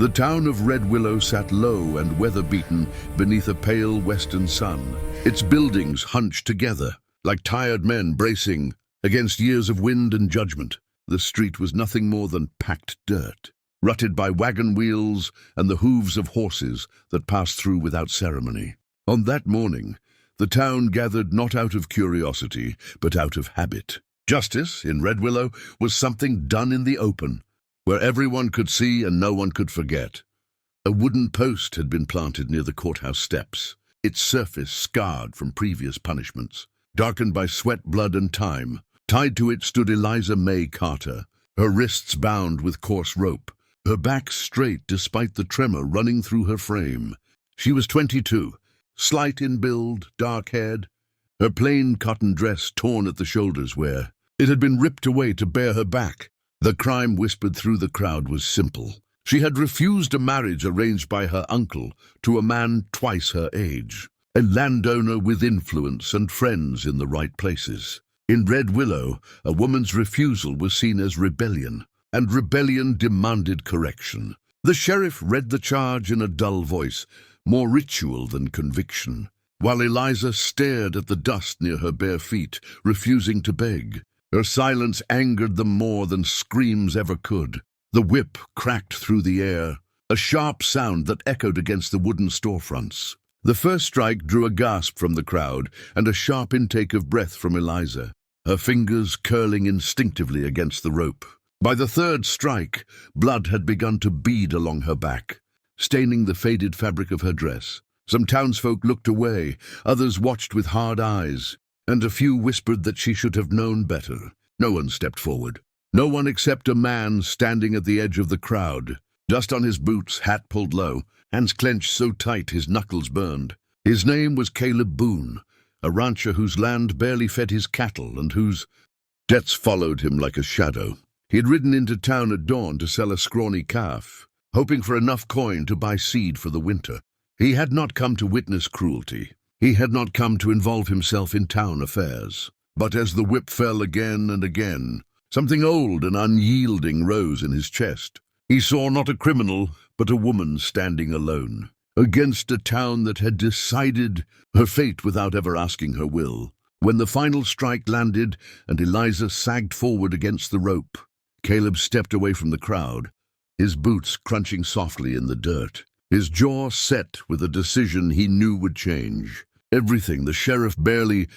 The town of Red Willow sat low and weather-beaten beneath a pale western sun. Its buildings hunched together, like tired men bracing against years of wind and judgment. The street was nothing more than packed dirt, rutted by wagon wheels and the hooves of horses that passed through without ceremony. On that morning, the town gathered not out of curiosity, but out of habit. Justice, in Red Willow, was something done in the open, where everyone could see and no one could forget. A wooden post had been planted near the courthouse steps, its surface scarred from previous punishments, darkened by sweat, blood, and time. Tied to it stood Eliza May Carter, her wrists bound with coarse rope, her back straight despite the tremor running through her frame. She was 22, slight in build, dark-haired, her plain cotton dress torn at the shoulders where it had been ripped away to bare her back. The crime whispered through the crowd was simple. She had refused a marriage arranged by her uncle to a man twice her age, a landowner with influence and friends in the right places. In Red Willow, a woman's refusal was seen as rebellion, and rebellion demanded correction. The sheriff read the charge in a dull voice, more ritual than conviction, while Eliza stared at the dust near her bare feet, refusing to beg. Her silence angered them more than screams ever could. The whip cracked through the air, a sharp sound that echoed against the wooden storefronts. The first strike drew a gasp from the crowd and a sharp intake of breath from Eliza, her fingers curling instinctively against the rope. By the third strike, blood had begun to bead along her back, staining the faded fabric of her dress. Some townsfolk looked away, others watched with hard eyes, and a few whispered that she should have known better. No one stepped forward. No one except a man standing at the edge of the crowd, dust on his boots, hat pulled low, hands clenched so tight his knuckles burned. His name was Caleb Boone, a rancher whose land barely fed his cattle and whose debts followed him like a shadow. He had ridden into town at dawn to sell a scrawny calf, hoping for enough coin to buy seed for the winter. He had not come to witness cruelty. He had not come to involve himself in town affairs. But as the whip fell again and again, something old and unyielding rose in his chest. He saw not a criminal, but a woman standing alone, against a town that had decided her fate without ever asking her will. When the final strike landed and Eliza sagged forward against the rope, Caleb stepped away from the crowd, his boots crunching softly in the dirt, his jaw set with a decision he knew would change everything. The sheriff barely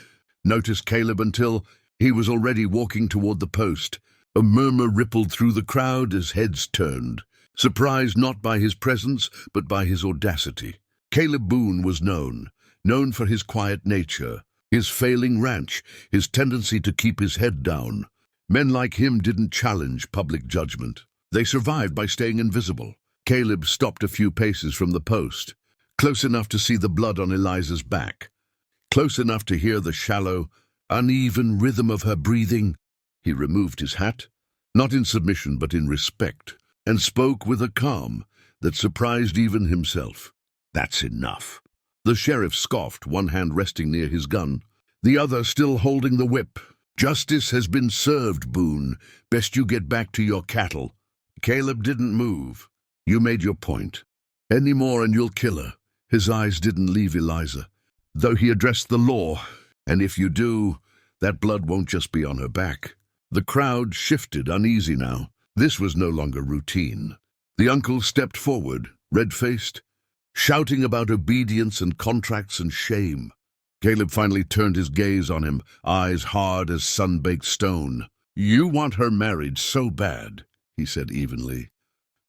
noticed Caleb until he was already walking toward the post. A murmur rippled through the crowd as heads turned, surprised not by his presence but by his audacity. Caleb Boone was known for his quiet nature, his failing ranch, his tendency to keep his head down. Men like him didn't challenge public judgment. They survived by staying invisible. Caleb stopped a few paces from the post, close enough to see the blood on Eliza's back, close enough to hear the shallow, uneven rhythm of her breathing. He removed his hat, not in submission but in respect, and spoke with a calm that surprised even himself. "That's enough." The sheriff scoffed, one hand resting near his gun, the other still holding the whip. "Justice has been served, Boone. Best you get back to your cattle." Caleb didn't move. "You made your point. Any more and you'll kill her." His eyes didn't leave Eliza, though he addressed the law. "And if you do, that blood won't just be on her back." The crowd shifted, uneasy now. This was no longer routine. The uncle stepped forward, red-faced, shouting about obedience and contracts and shame. Caleb finally turned his gaze on him, eyes hard as sun-baked stone. "You want her married so bad," he said evenly.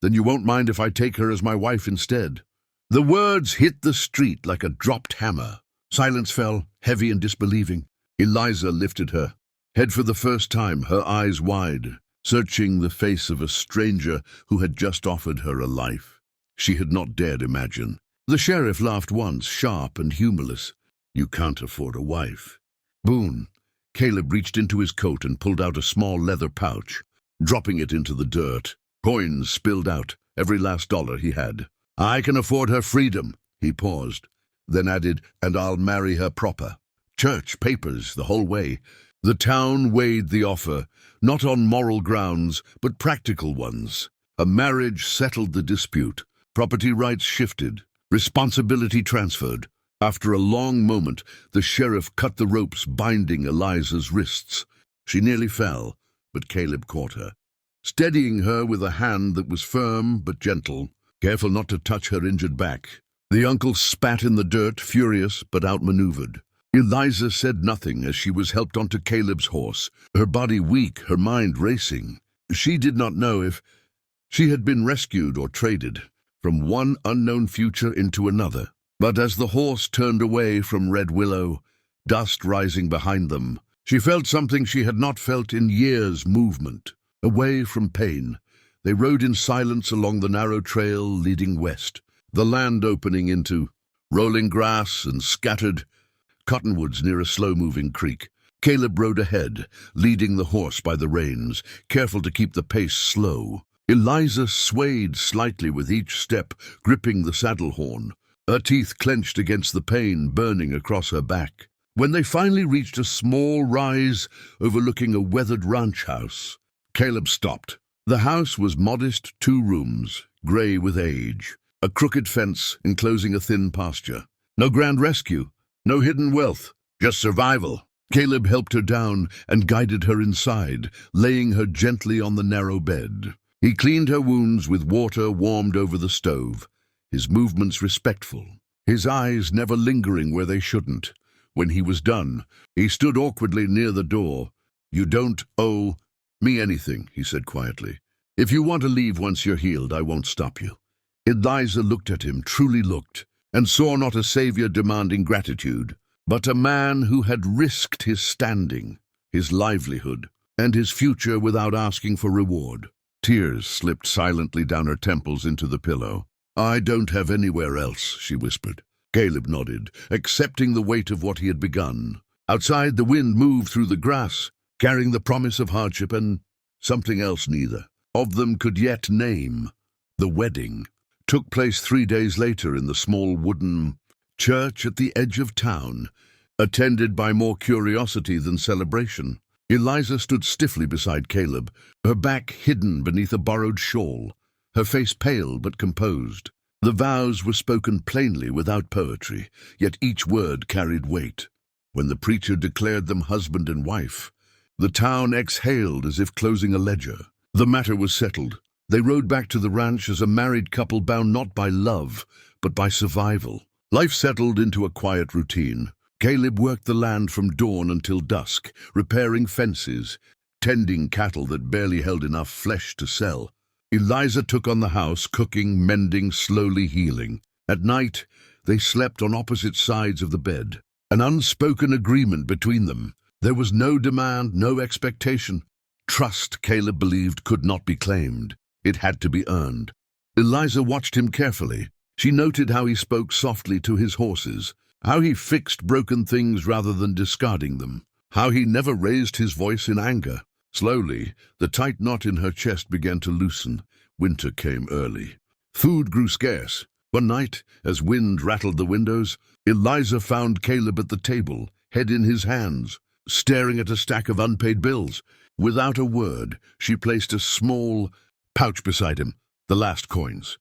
"Then you won't mind if I take her as my wife instead." The words hit the street like a dropped hammer. Silence fell, heavy and disbelieving. Eliza lifted her head for the first time, her eyes wide, searching the face of a stranger who had just offered her a life she had not dared imagine. The sheriff laughed once, sharp and humorless. "You can't afford a wife." "Boone." Caleb reached into his coat and pulled out a small leather pouch, dropping it into the dirt. Coins spilled out, every last dollar he had. "I can afford her freedom." He paused, then added, "and I'll marry her proper. Church, papers, the whole way." The town weighed the offer, not on moral grounds, but practical ones. A marriage settled the dispute. Property rights shifted. Responsibility transferred. After a long moment, the sheriff cut the ropes binding Eliza's wrists. She nearly fell, but Caleb caught her, steadying her with a hand that was firm but gentle, careful not to touch her injured back. The uncle spat in the dirt, furious but outmaneuvered. Eliza said nothing as she was helped onto Caleb's horse, her body weak, her mind racing. She did not know if she had been rescued or traded from one unknown future into another. But as the horse turned away from Red Willow, dust rising behind them, she felt something she had not felt in years: movement. Away from pain, they rode in silence along the narrow trail leading west, the land opening into rolling grass and scattered cottonwoods near a slow-moving creek. Caleb rode ahead, leading the horse by the reins, careful to keep the pace slow. Eliza swayed slightly with each step, gripping the saddle horn, her teeth clenched against the pain burning across her back. When they finally reached a small rise overlooking a weathered ranch house, Caleb stopped. The house was modest, 2 rooms, grey with age, a crooked fence enclosing a thin pasture. No grand rescue, no hidden wealth, just survival. Caleb helped her down and guided her inside, laying her gently on the narrow bed. He cleaned her wounds with water warmed over the stove, his movements respectful, his eyes never lingering where they shouldn't. When he was done, he stood awkwardly near the door. "You don't owe me anything," he said quietly. "If you want to leave once you're healed, I won't stop you." Eliza looked at him, truly looked, and saw not a savior demanding gratitude, but a man who had risked his standing, his livelihood, and his future without asking for reward. Tears slipped silently down her temples into the pillow. "I don't have anywhere else," she whispered. Caleb nodded, accepting the weight of what he had begun. Outside, the wind moved through the grass, carrying the promise of hardship and something else neither of them could yet name. The wedding took place 3 days later in the small wooden church at the edge of town, attended by more curiosity than celebration. Eliza stood stiffly beside Caleb, her back hidden beneath a borrowed shawl, her face pale but composed. The vows were spoken plainly without poetry, yet each word carried weight. When the preacher declared them husband and wife, the town exhaled as if closing a ledger. The matter was settled. They rode back to the ranch as a married couple bound not by love, but by survival. Life settled into a quiet routine. Caleb worked the land from dawn until dusk, repairing fences, tending cattle that barely held enough flesh to sell. Eliza took on the house, cooking, mending, slowly healing. At night, they slept on opposite sides of the bed, an unspoken agreement between them. There was no demand, no expectation. Trust, Caleb believed, could not be claimed. It had to be earned. Eliza watched him carefully. She noted how he spoke softly to his horses, how he fixed broken things rather than discarding them, how he never raised his voice in anger. Slowly, the tight knot in her chest began to loosen. Winter came early. Food grew scarce. One night, as wind rattled the windows, Eliza found Caleb at the table, head in his hands, staring at a stack of unpaid bills. Without a word, she placed a small pouch beside him, the last coins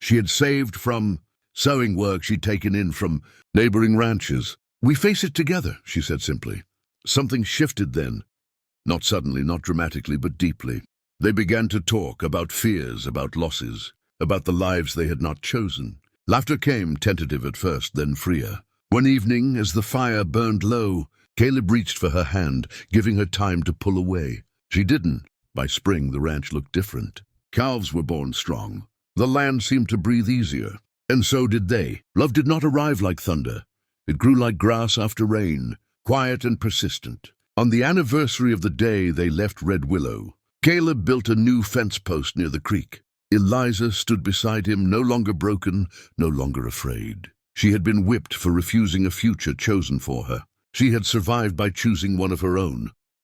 she had saved from sewing work she'd taken in from neighboring ranches. "We face it together," she said simply. Something shifted then. Not suddenly, not dramatically, but deeply. They began to talk about fears, about losses, about the lives they had not chosen. Laughter came, tentative at first, then freer. One evening, as the fire burned low, Caleb reached for her hand, giving her time to pull away. She didn't. By spring, the ranch looked different. Calves were born strong. The land seemed to breathe easier. And so did they. Love did not arrive like thunder. It grew like grass after rain, quiet and persistent. On the anniversary of the day they left Red Willow, Caleb built a new fence post near the creek. Eliza stood beside him, no longer broken, no longer afraid. She had been whipped for refusing a future chosen for her. She had survived by choosing one of her own.